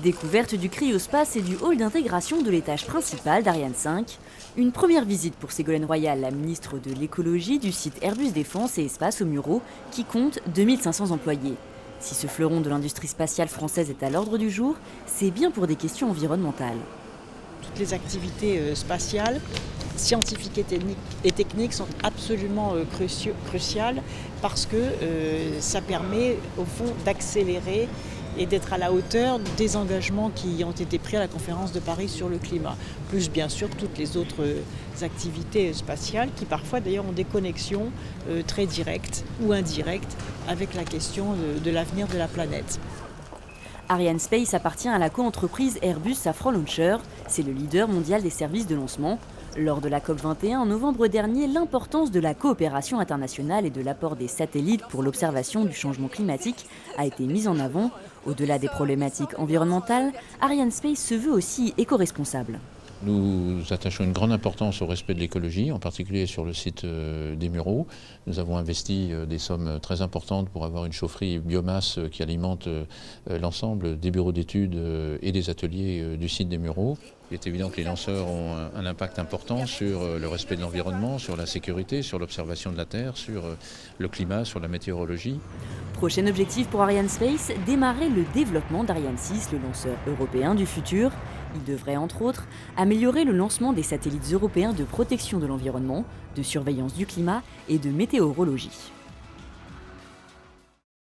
Découverte du cryospace et du hall d'intégration de l'étage principal d'Ariane 5. Une première visite pour Ségolène Royal, la ministre de l'écologie du site Airbus Défense et Espace aux Mureaux, qui compte 2500 employés. Si ce fleuron de l'industrie spatiale française est à l'ordre du jour, c'est bien pour des questions environnementales. Toutes les activités spatiales, scientifiques et techniques sont absolument cruciales parce que ça permet au fond d'accélérer et d'être à la hauteur des engagements qui ont été pris à la conférence de Paris sur le climat. Plus bien sûr toutes les autres activités spatiales qui parfois d'ailleurs ont des connexions très directes ou indirectes avec la question de l'avenir de la planète. Ariane Space appartient à la coentreprise Airbus Safran Launcher. C'est le leader mondial des services de lancement. Lors de la COP21 en novembre dernier, l'importance de la coopération internationale et de l'apport des satellites pour l'observation du changement climatique a été mise en avant. Au-delà des problématiques environnementales, Ariane Space se veut aussi éco-responsable. Nous attachons une grande importance au respect de l'écologie, en particulier sur le site des Mureaux. Nous avons investi des sommes très importantes pour avoir une chaufferie biomasse qui alimente l'ensemble des bureaux d'études et des ateliers du site des Mureaux. Il est évident que les lanceurs ont un impact important sur le respect de l'environnement, sur la sécurité, sur l'observation de la Terre, sur le climat, sur la météorologie. Prochain objectif pour Ariane Space, démarrer le développement d'Ariane 6, le lanceur européen du futur. Il devrait entre autres améliorer le lancement des satellites européens de protection de l'environnement, de surveillance du climat et de météorologie.